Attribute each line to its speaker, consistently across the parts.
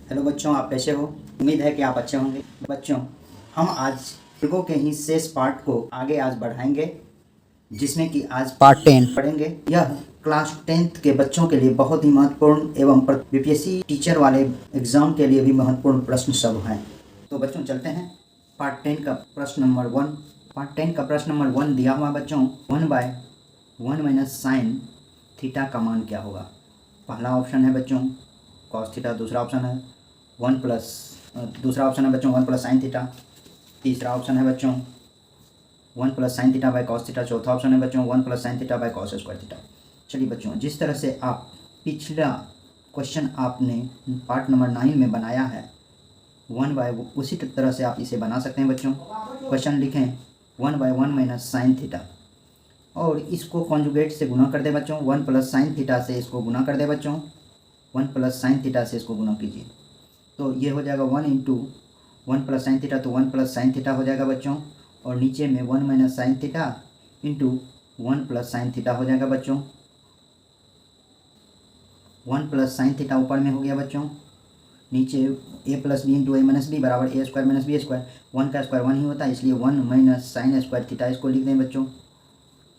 Speaker 1: Hello बच्चों, आप कैसे हो? उम्मीद है कि आप अच्छे होंगे। बच्चों, हम आज वर्गों के ही शेष पार्ट को आगे आज बढ़ाएंगे, जिसमें कि आज पार्ट 10 पढ़ेंगे। यह क्लास 10th के बच्चों के लिए बहुत ही महत्वपूर्ण एवं बीपीएससी टीचर वाले एग्जाम के लिए भी महत्वपूर्ण प्रश्न सब हैं। तो बच्चों चलते हैं पार्ट 10 का प्रश्न नंबर 1। पार्ट 10 का प्रश्न नंबर 1 दिया हुआ बच्चों, 1/1 माइनस साइन थीटा का मान क्या होगा? पहला ऑप्शन है बच्चों कॉस थीटा, दूसरा ऑप्शन है 1 प्लस दूसरा ऑप्शन है बच्चों 1 प्लस साइन थीटा, तीसरा ऑप्शन है बच्चों 1 plus sine theta by cos theta, चौथा ऑप्शन है बच्चों 1 plus sine theta by cos square theta. चलिए बच्चों, जिस तरह से आप पिछला क्वेश्चन आपने पार्ट नंबर 9 में बनाया है 1/, उसी तरह से आप इसे बना सकते हैं बच्चों। क्वेश्चन लिखें 1/1 माइनस साइन थीटा और इसको कॉन्जुगेट से गुना कर दे बच्चों। 1 प्लस साइन थीटा से इसको गुना कर दे बच्चों, 1 प्लस साइन थीटा से इसको गुना कीजिए तो ये हो जाएगा 1 इंटू 1 प्लस साइन थीटा, तो 1 प्लस साइन थीटा हो जाएगा बच्चों। और नीचे में 1 minus sine theta into 1 plus sine theta हो जाएगा बच्चों। 1 प्लस साइन थीटा ऊपर में हो गया बच्चों, नीचे ए प्लस बी इंटू ए माइनस बी बराबर A square minus B square. 1 का स्क्वायर 1 ही होता है, इसलिए 1 माइनस साइन स्क्वायर थीटा इसको लिख दें बच्चों।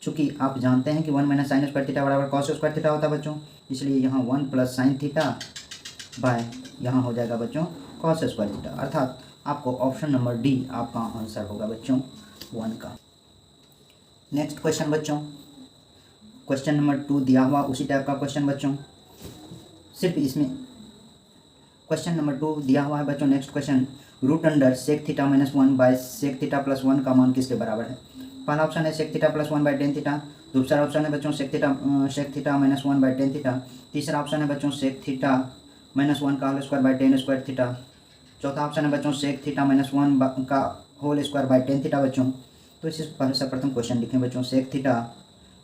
Speaker 1: चूँकि आप जानते हैं कि 1 माइनस साइन स्क्वायर थीटा बराबर कॉस स्क्वायर थीटा होता है बच्चों, इसलिए यहाँ 1 प्लस साइन थीटा बाय यहाँ हो जाएगा बच्चों कॉस स्क्वायर थीटा। अर्थात आपको ऑप्शन नंबर डी आपका आंसर होगा बच्चों 1 का। नेक्स्ट क्वेश्चन बच्चों, क्वेश्चन नंबर 2 दिया हुआ उसी टाइप का क्वेश्चन बच्चों, सिर्फ इसमें क्वेश्चन नंबर 2 दिया हुआ है बच्चों। Next question, root under sec theta minus 1 by sec theta plus 1 का मान किसके बराबर है? पहला ऑप्शन है sec theta plus 1 by tan theta, दूसरा ऑप्शन है बच्चों sec theta minus 1 by tan theta, तीसरा ऑप्शन है बच्चों सेक थीटा माइनस 1 का whole square by tan square theta, चौथा ऑप्शन है बच्चों सेक थीटा माइनस 1 का whole square by tan theta बच्चों। तो इसे सर्वप्रथम क्वेश्चन लिखें बच्चों, sec theta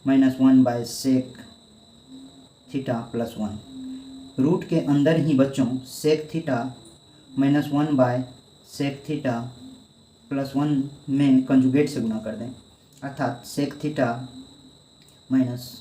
Speaker 1: minus 1 by sec theta plus 1। Root के अंदर ही बच्चों sec theta minus 1 by sec theta plus 1 में कंजुगेट से गुना कर दें, अर्थात सेक थीटा माइनस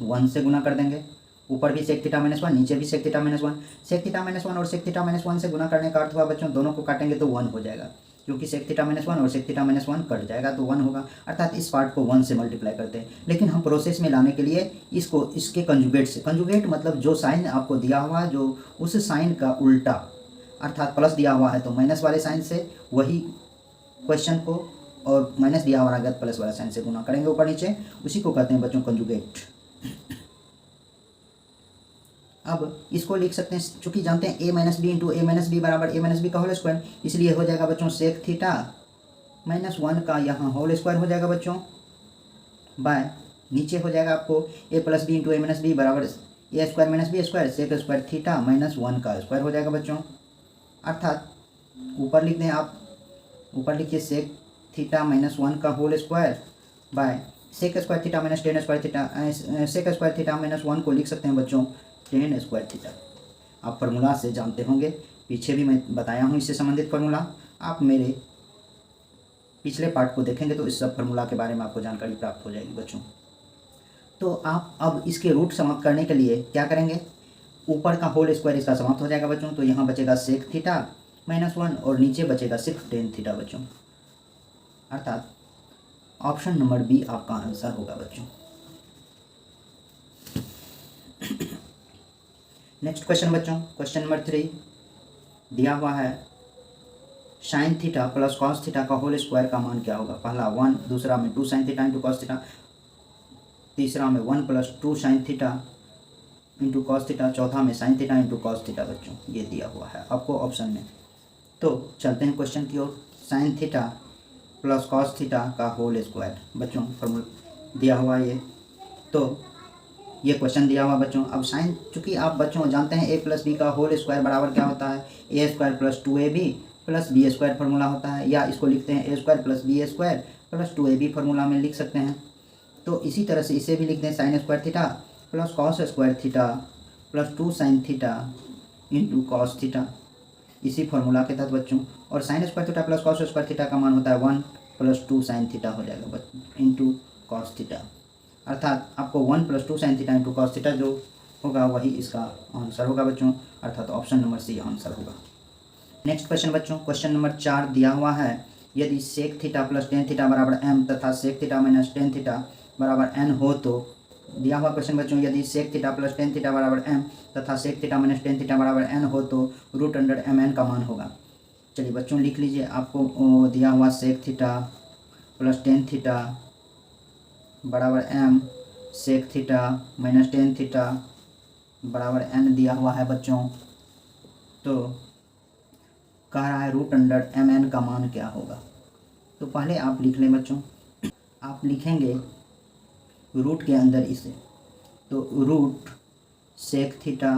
Speaker 1: 1 से गुना कर देंगे। ऊपर भी सेक थीटा माइनस 1, नीचे भी sec theta minus 1। Sec theta minus 1 और सेक थीटा माइनस 1 से गुना करने का अर्थ हुआ बच्चों दोनों को काटेंगे तो 1 हो जाएगा, क्योंकि सेक थीटा माइनस 1 और सेक थीटा माइनस 1 कट जाएगा तो 1 होगा, अर्थात इस पार्ट को 1 से मल्टीप्लाई करते हैं। लेकिन हम प्रोसेस में लाने के लिए इसको इसके कंजुगेट से, कंजुगेट मतलब जो साइन आपको दिया हुआ है जो उस साइन का उल्टा, अर्थात प्लस दिया हुआ है तो माइनस वाले साइन से वही क्वेश्चन को, और माइनस दिया हुआ है प्लस वाले साइन से गुना करेंगे ऊपर नीचे, उसी को कहते हैं बच्चों कंजुगेट। अब इसको लिख सकते हैं, चूंकि जानते हैं a minus b into A minus B बराबर ए माइनस बी का होल स्क्वायर, इसलिए हो जाएगा बच्चों सेक थीटा माइनस 1 का यहाँ होल स्क्वायर हो जाएगा बच्चों, बाय नीचे हो जाएगा आपको a plus B into A minus B बराबर A square minus B square, sec square theta minus 1 का स्क्वायर हो जाएगा बच्चों। अर्थात ऊपर लिख दें आप, ऊपर लिखिए सेक थीटा माइनस 1 का whole square by sec square theta minus tan square theta, sec square theta minus 1 को लिख सकते हैं बच्चों टेन स्क्वायर थीटा। आप फार्मूला से जानते होंगे, पीछे भी मैं बताया हूँ इससे संबंधित फार्मूला, आप मेरे पिछले पार्ट को देखेंगे तो इस सब फार्मूला के बारे में आपको जानकारी प्राप्त हो जाएगी बच्चों। तो आप अब इसके रूट समाप्त करने के लिए क्या करेंगे, ऊपर का होल स्क्वायर इसका समाप्त हो जाएगा बच्चों, तो यहाँ बचेगा सेक थीटा माइनस 1 और नीचे बचेगा सिर्फ टेन थीटा बच्चों, अर्थात ऑप्शन नंबर बी आपका आंसर होगा बच्चों। नेक्स्ट क्वेश्चन बच्चों, क्वेश्चन नंबर 3 दिया हुआ है sign theta plus cos theta का होल स्क्वायर का मान क्या होगा? पहला 1, दूसरा में 2 sine theta into cos theta, तीसरा में 1 plus 2 sine theta into cos theta, चौथा में sign theta into cos theta बच्चों, ये दिया हुआ है आपको ऑप्शन में। तो चलते हैं क्वेश्चन की ओर। Sine theta plus cos theta का होल स्क्वायर बच्चों फॉर्मूला दिया हुआ है ये, तो ये क्वेश्चन दिया हुआ बच्चों। अब साइन, चूँकि आप बच्चों जानते हैं a प्लस बी का होल स्क्वायर बराबर क्या होता है, A square plus 2ab plus B square formula होता है, या इसको लिखते हैं a square plus B square plus 2ab formula में लिख सकते हैं। तो इसी तरह से इसे भी लिख दें sign square theta plus cos square theta plus 2 sine theta into cos theta, इसी फार्मूला के तहत बच्चों। और sign square theta plus cos square theta का मान होता है 1 प्लस 2 साइन थीटा हो जाएगा बच्चों इंटू कॉस थीटा, अर्थात आपको 1 plus 2 sine theta into cos theta जो होगा वही इसका आंसर होगा बच्चों, अर्थात ऑप्शन नंबर सी आंसर होगा। नेक्स्ट क्वेश्चन बच्चों, क्वेश्चन नंबर 4 दिया हुआ है, यदि sec theta plus tan theta बराबर एम तथा sec theta minus tan theta बराबर एन हो तो, दिया हुआ क्वेश्चन बच्चों, यदि sec theta plus tan theta बराबर एम तथा sec theta minus tan theta बराबर एन हो तो रूट अंडर एम एन का मान होगा। चलिए बच्चों लिख लीजिए, आपको दिया हुआ sec theta plus tan theta बराबर M, sec theta minus tan theta बराबर एन दिया हुआ है बच्चों, तो कह रहा है रूट अंडर एम एन का मान क्या होगा। तो पहले आप लिख लें बच्चों, आप लिखेंगे रूट के अंदर इसे, तो root sec theta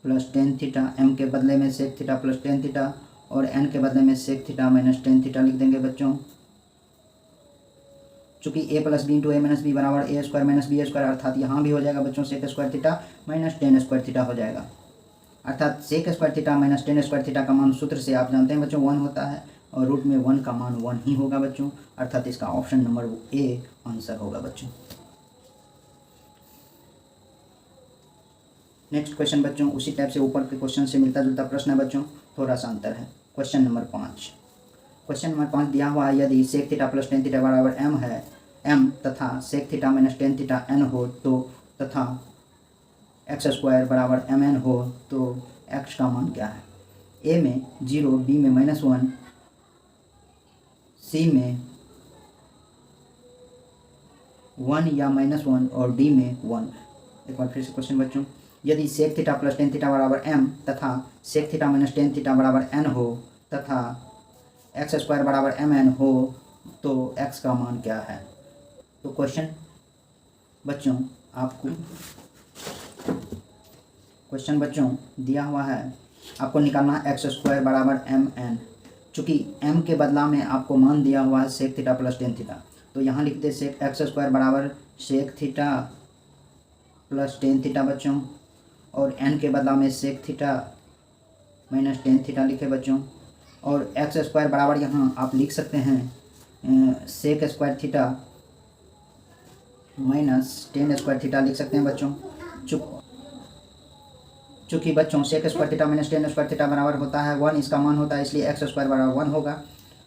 Speaker 1: plus tan theta, M के बदले में sec theta plus tan theta और एन के बदले में sec theta minus tan theta लिख देंगे बच्चों। चूँकि A plus B into A minus B बराबर A square minus B square, अर्थात यहाँ भी हो जाएगा बच्चों sec square theta minus tan square theta हो जाएगा, अर्थात sec square theta minus tan square theta का मान सूत्र से आप जानते हैं बच्चों 1 होता है और रूट में 1 का मान 1 ही होगा बच्चों, अर्थात इसका ऑप्शन नंबर ए आंसर होगा बच्चों। नेक्स्ट क्वेश्चन बच्चों, उसी टाइप से ऊपर के क्वेश्चन से मिलता जुलता प्रश्न है बच्चों, थोड़ा सा अंतर है। क्वेश्चन नंबर 5, क्वेश्चन नंबर 5 दिया हुआ है, यदि sec theta plus tan theta बराबर एम है, एम तथा sec theta minus tan theta N हो तो, तथा एक्स स्क्वायर बराबर एम एन हो तो एक्स का मान क्या है। ए में 0, बी में -1, सी में 1 या -1 और डी में 1। एक बार फिर से क्वेश्चन बच्चों, यदि sec theta plus tan theta बराबर एम तथा sec theta minus tan theta बराबर एन हो तथा एक्स स्क्वायर बराबर एम एन हो तो एक्स का मान क्या है। तो क्वेश्चन बच्चों आपको दिया हुआ है, आपको निकालना है एक्स स्क्वायर बराबर एम एन। चूँकि एम के बदला में आपको मान दिया हुआ है sec theta plus tan theta, तो यहाँ लिखते सेक एक्स स्क्वायर बराबर sec theta plus tan theta बच्चों, और एन के बदला में sec theta minus tan theta लिखे बच्चों, और एक्स स्क्वायर बराबर यहाँ आप लिख सकते हैं sec square theta minus tan square theta लिख सकते हैं बच्चों। चूँकि बच्चों sec square theta minus tan square theta बराबर होता है 1, इसका मान होता है, इसलिए एक्स स्क्वायर बराबर 1 होगा।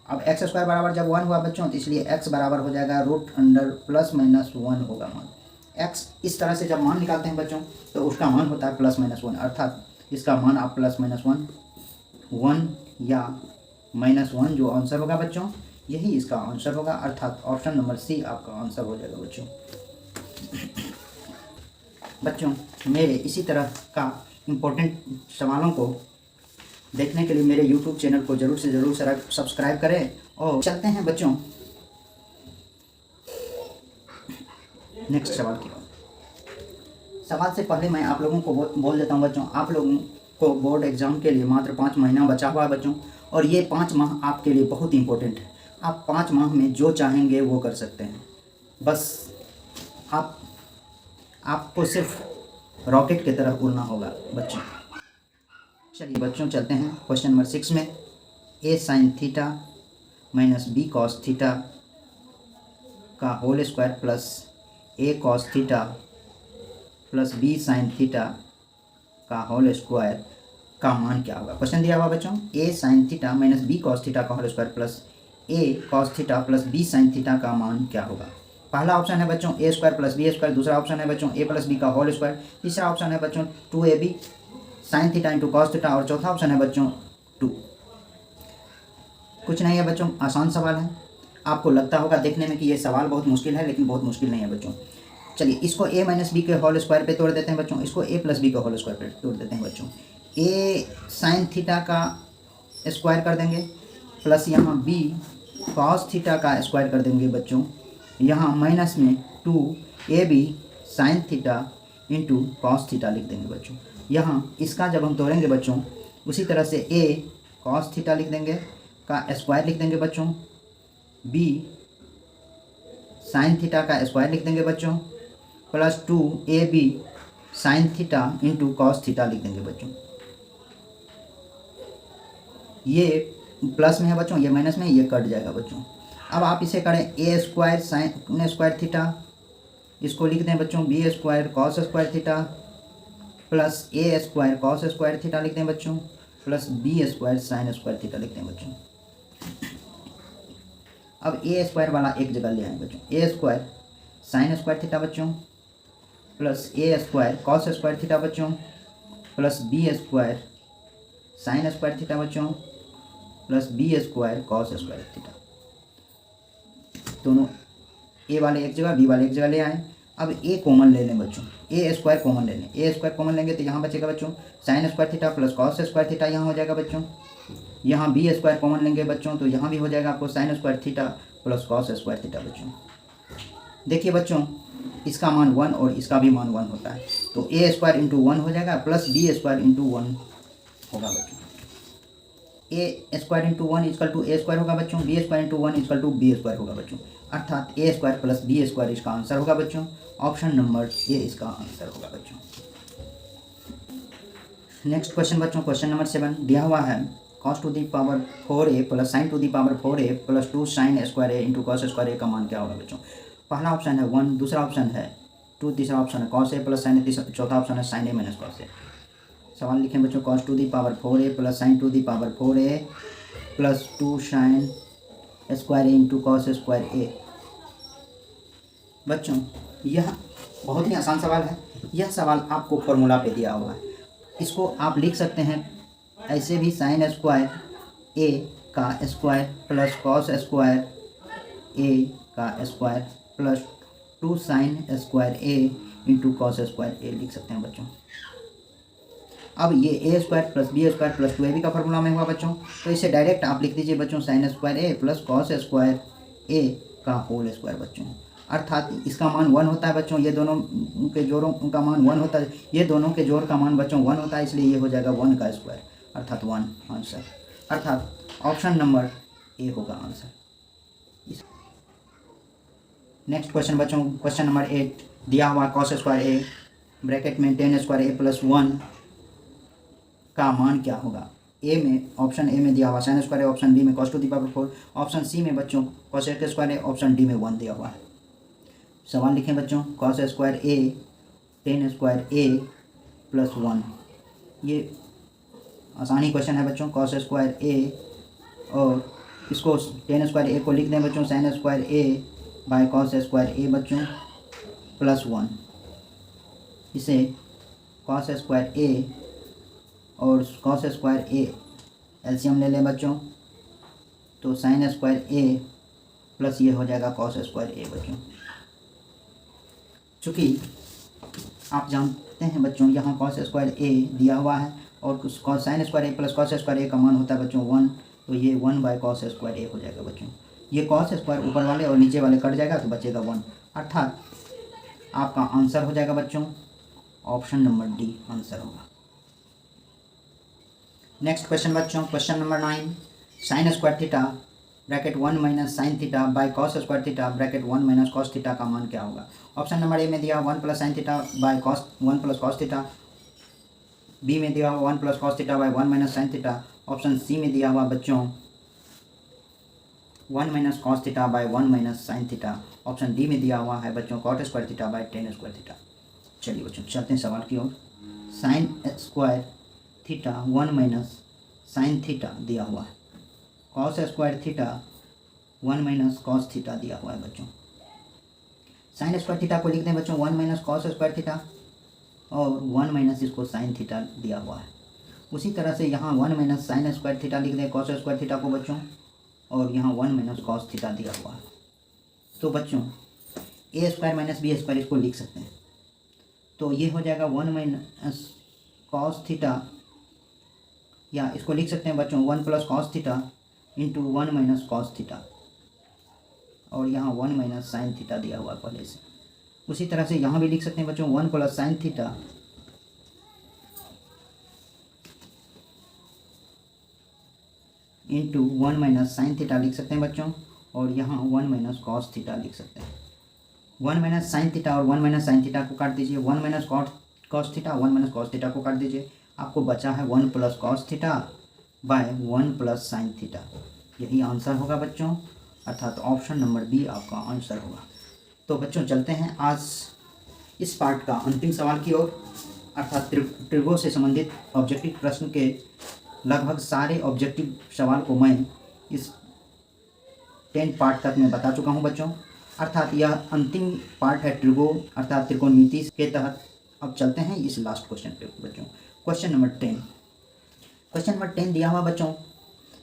Speaker 1: अब एक्स स्क्वायर बराबर जब 1 हुआ बच्चों, तो इसलिए एक्स बराबर हो जाएगा रूट अंडर प्लस माइनस 1 होगा मान। एक्स इस तरह से जब मान निकालते हैं बच्चों तो उसका मान होता है प्लस माइनस 1, अर्थात इसका मान आप प्लस माइनस 1 या -1 जो आंसर होगा बच्चों, यही इसका आंसर होगा, अर्थात ऑप्शन नंबर सी आपका आंसर हो जाएगा बच्चों। बच्चों मेरे इसी तरह का इम्पोर्टेंट सवालों को देखने के लिए मेरे YouTube चैनल को ज़रूर से ज़रूर सब्सक्राइब करें। और चलते हैं बच्चों नेक्स्ट सवाल की ओर। सवाल से पहले मैं आप लोगों को बोल देता हूं बच्चों, आप लोगों को बोर्ड एग्ज़ाम के लिए मात्र 5 महीना बचा हुआ है बच्चों, और ये 5 माह आपके लिए बहुत इंपॉर्टेंट है। आप 5 माह में जो चाहेंगे वो कर सकते हैं, बस आपको सिर्फ रॉकेट की तरह उड़ना होगा बच्चों। चलिए बच्चों चलते हैं क्वेश्चन नंबर 6 में। A sine theta minus B cos theta का whole square plus A cos theta plus B sine theta का होल स्क्वायर का मान क्या होगा। क्वेश्चन दिया हुआ बच्चों, A sine theta minus B cos theta का whole square plus A cos theta plus B sine theta का मान क्या होगा। पहला ऑप्शन है बच्चों A square plus B square, दूसरा ऑप्शन है बच्चों ए प्लस बी का होल स्क्वायर, तीसरा ऑप्शन है बच्चों 2ab sign theta into cos theta, और चौथा ऑप्शन है बच्चों 2। कुछ नहीं है बच्चों, आसान सवाल है। आपको लगता होगा देखने में कि ये सवाल बहुत मुश्किल है, लेकिन बहुत मुश्किल नहीं है बच्चों। चलिए इसको ए माइनस बी के होल स्क्वायर पे तोड़ देते हैं बच्चों, इसको ए प्लस बी के होल स्क्वायर पे तोड़ देते हैं बच्चों। ए साइन थीटा का स्क्वायर कर देंगे प्लस यहाँ बी कॉस थीटा का स्क्वायर कर देंगे बच्चों, यहाँ माइनस में 2ab sign theta into cos theta लिख देंगे बच्चों। यहाँ इसका जब हम तोड़ेंगे बच्चों, उसी तरह से a कॉस थीटा लिख देंगे का स्क्वायर लिख देंगे बच्चों, b साइन थीटा का स्क्वायर लिख देंगे बच्चों, plus 2ab sign theta into cos theta लिख देंगे बच्चों। ये प्लस में है बच्चों, ये माइनस में, ये कट जाएगा बच्चों। अब आप इसे करें A square sine square theta, इसको लिख दें बच्चों B square cos square theta plus A square cos square theta लिखते हैं बच्चों, plus B square sine square theta लिखते हैं बच्चों। अब ए स्क्वायर वाला एक जगह ले आए बच्चों, A square sine square theta बच्चों, plus A square cos square theta बच्चों, plus B square sine square theta बच्चों, plus B square cos square theta. दोनों ए वाले एक जगह बी वाले एक जगह ले आए। अब ए कॉमन ले लें बच्चों, ए स्क्वायर कॉमन ले लें, ए स्क्वायर कॉमन लेंगे तो यहाँ बचेगा बच्चों sine square theta plus cos square theta, यहाँ हो जाएगा बच्चों। यहाँ बी स्क्वायर कॉमन लेंगे बच्चों तो यहाँ भी हो जाएगा आपको sign square theta plus cos square theta बच्चों। देखिए बच्चों, इसका मान 1 और इसका भी मान 1 होता है, तो ए स्क्वायर इंटू 1 हो जाएगा प्लस बी स्क्वायर इंटू 1 होगा बच्चों। A square into 1 equal to A square होगा बच्चों, B square into 1 equal to B square होगा बच्चों, अर्थात A square plus B square इसका आंसर होगा बच्चों। ऑप्शन नंबर ए इसका आंसर होगा बच्चों। नेक्स्ट क्वेश्चन बच्चों, क्वेश्चन नंबर 7 दिया हुआ है cos to the power 4a plus sine to the power 4a plus 2 sine square A into cos square A का मान क्या होगा बच्चों। पहला ऑप्शन है 1, दूसरा ऑप्शन है 2, तीसरा ऑप्शन है cos A plus sine A, चौथा ऑप्शन है sine A minus cos A. सवाल लिखें बच्चों, cos to the power 4a plus sine to the power 4a plus 2 sine square A into cos square A. बच्चों यह बहुत ही आसान सवाल है, यह सवाल आपको फॉर्मूला पे दिया हुआ है। इसको आप लिख सकते हैं ऐसे भी, साइन स्क्वायर ए का square plus cos square A का square plus 2 sine square A into cos square A लिख सकते हैं बच्चों। अब ये A square plus B square plus 2ab का फॉर्मूला में हुआ बच्चों, तो इसे डायरेक्ट आप लिख दीजिए बच्चों sine square A plus cos square A का होल स्क्वायर बच्चों, अर्थात इसका मान 1 होता है बच्चों, ये दोनों के जोड़ों का मान 1 होता है, ये दोनों के जोड़ का मान बच्चों 1 होता है, इसलिए ये हो जाएगा 1 का स्क्वायर अर्थात 1 आंसर, अर्थात ऑप्शन नंबर ए होगा आंसर। नेक्स्ट क्वेश्चन बच्चों, क्वेश्चन नंबर 8 दिया हुआ कॉस स्क्वायर ए ब्रैकेट में टेन स्क्वायर ए प्लस 1 का मान क्या होगा। ए में, ऑप्शन ए में दिया हुआ sine square A, option B में cos to the power 4, option C में बच्चों cosec square A, option D में 1 दिया हुआ है। सवाल लिखें बच्चों, cos square A tan square A plus 1, ये आसानी क्वेश्चन है बच्चों। कॉस स्क्वायर ए और इसको टेन स्क्वायर ए को लिख दें बच्चों sine square A by cos square A बच्चों प्लस 1, इसे कॉस स्क्वायर ए और कॉस स्क्वायर ए एलसीएम ले लें बच्चों, तो साइन स्क्वायर ए प्लस ये हो जाएगा कॉस स्क्वायर ए बच्चों। चूँकि आप जानते हैं बच्चों यहाँ कॉस स्क्वायर ए दिया हुआ है और cos sine square A plus cos square A का मान होता है बच्चों 1, तो ये 1 बाय कॉस स्क्वायर ए हो जाएगा बच्चों। ये कॉस स्क्वायर ऊपर वाले और नीचे वाले कट जाएगा तो बचेगा 1, अर्थात आपका आंसर हो जाएगा बच्चों ऑप्शन नंबर डी आंसर होगा। नेक्स्ट क्वेश्चन बच्चों, question number 9 sign square theta bracket 1 minus sine theta by cos square theta bracket 1 minus cos theta का मान क्या होगा। ऑप्शन नंबर ए में दिया 1 plus sine theta by cos 1 plus cos theta, B में दिया हुआ 1 plus cos theta by 1 minus sine theta, option C में दिया हुआ बच्चों 1 minus cos theta by 1 minus sine theta, option D में दिया हुआ है बच्चों cot square theta by tan square theta. चलिए बच्चों चलते हैं सवाल की ओर। Sine square theta 1 minus sine theta दिया हुआ है, cos square theta 1 minus cos theta दिया हुआ है बच्चों। साइन स्क्वायर थीटा को लिखते हैं बच्चों 1 माइनस कॉस स्क्वायर थीटा और 1 माइनस इसको साइन थीटा दिया हुआ है। उसी तरह से यहाँ 1 माइनस साइन स्क्वायर थीटा लिख दें कॉस स्क्वायर थीटा को बच्चों, और यहाँ 1 माइनस कॉस थीटा दिया हुआ है। तो बच्चों A square minus B square इसको लिख सकते हैं, तो ये हो जाएगा 1 माइनस कॉस थीटा, या इसको लिख सकते हैं बच्चों 1 plus cos theta into 1 minus cos theta, और यहाँ 1 माइनस साइन थीटा दिया हुआ पहले से। उसी तरह से यहाँ भी लिख सकते हैं बच्चों 1 plus sine theta into 1 minus sine theta लिख सकते हैं बच्चों, और यहाँ 1 माइनस कॉस थीटा लिख सकते हैं। 1 माइनस साइन थीटा और 1 माइनस साइन थीटा को काट दीजिए, 1 minus cos theta 1 minus cos theta को काट दीजिए, आपको बचा है 1 plus cos theta by 1 plus sine theta. यही आंसर होगा बच्चों, अर्थात ऑप्शन नंबर बी आपका आंसर होगा। तो बच्चों चलते हैं आज इस पार्ट का अंतिम सवाल की ओर। अर्थात त्रिभुज से संबंधित ऑब्जेक्टिव प्रश्न के लगभग सारे ऑब्जेक्टिव सवाल को मैं इस 10 पार्ट तक मैं बता चुका हूं बच्चों। अर्थात यह अंतिम पार्ट है त्रिभुज अर्थात त्रिकोणमिति के तहत। अब चलते हैं इस लास्ट क्वेश्चन पे बच्चों। क्वेश्चन नंबर 10 दिया हुआ बच्चों,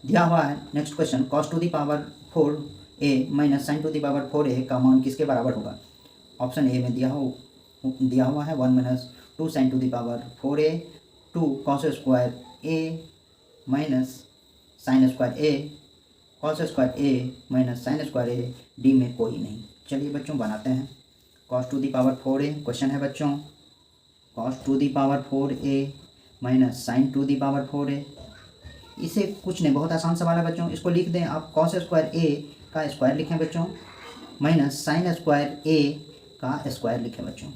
Speaker 1: दिया हुआ है next question, cos to the power 4a minus sine to the power 4a का मान किसके बराबर होगा। ऑप्शन ए में दिया हुआ है 1 minus 2 sine to the power 4a 2 cos square a minus sine square a cos square a minus sine square a, D में कोई नहीं। चलिए बच्चों बनाते हैं। cos to the power 4a question है बच्चों, cos to the power 4a minus sine to the power 4a। इसे कुछ नहीं, बहुत आसान सवाल है बच्चों। इसको लिख दें आप, cos स्क्वायर a का स्क्वायर लिखें बच्चों माइनस साइन स्क्वायर a का स्क्वायर लिखें बच्चों।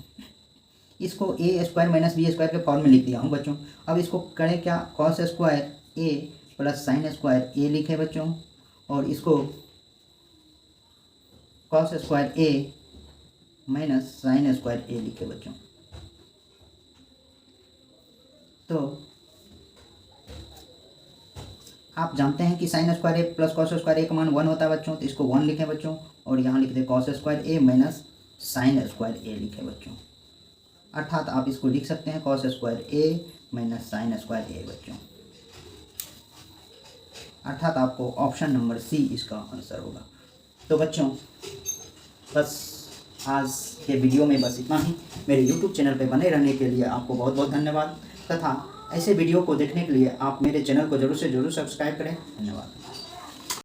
Speaker 1: इसको a square minus B square के फॉर्म में लिख दिया हूँ बच्चों। अब इसको करें क्या, cos square a plus sign square a लिखें बच्चों, और इसको cos square a minus sine square a लिखे बच्चों। तो आप जानते हैं कि sign square A plus cos square A का मान 1 होता है बच्चों, तो इसको 1 लिखें बच्चों, और यहाँ लिख दें cos स्क्वायर ए माइनस साइन स्क्वायर ए लिखें बच्चों। अर्थात आप इसको लिख सकते हैं cos square A minus sine square A बच्चों। अर्थात आपको ऑप्शन नंबर सी इसका आंसर होगा। तो बच्चों बस आज के वीडियो में बस इतना ही। मेरे YouTube चैनल पर बने रहने के लिए आपको बहुत बहुत धन्यवाद, तथा ऐसे वीडियो को देखने के लिए आप मेरे चैनल को ज़रूर से ज़रूर सब्सक्राइब करें। धन्यवाद।